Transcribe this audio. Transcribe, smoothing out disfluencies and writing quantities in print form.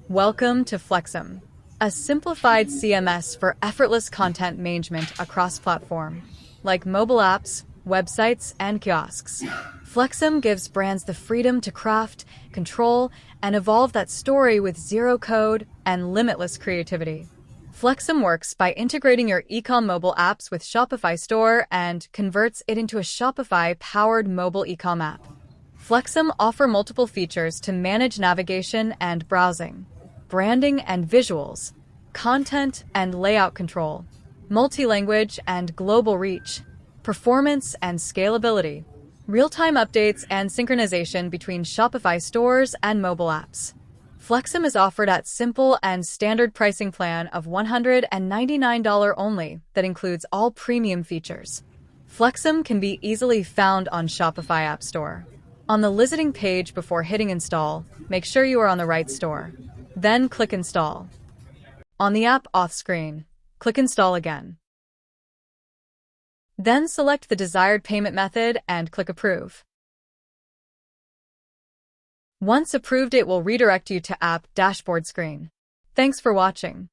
Welcome to Flexum, a simplified CMS for effortless content management across platform, like mobile apps, websites, and kiosks. Flexum gives brands the freedom to craft, control, and evolve that story with zero code and limitless creativity. Flexum works by integrating your ecom mobile apps with Shopify Store and converts it into a Shopify-powered mobile ecom app. Flexum offers multiple features to manage navigation and browsing, branding and visuals, content and layout control, multi-language and global reach, performance and scalability, real-time updates and synchronization between Shopify stores and mobile apps. Flexum is offered at simple and standard pricing plan of $199 only that includes all premium features. Flexum can be easily found on Shopify App Store. On the listing page before hitting install, make sure you are on the right store. Then click install. On the app auth screen, click install again. Then select the desired payment method and click approve. Once approved, it will redirect you to app dashboard screen. Thanks for watching.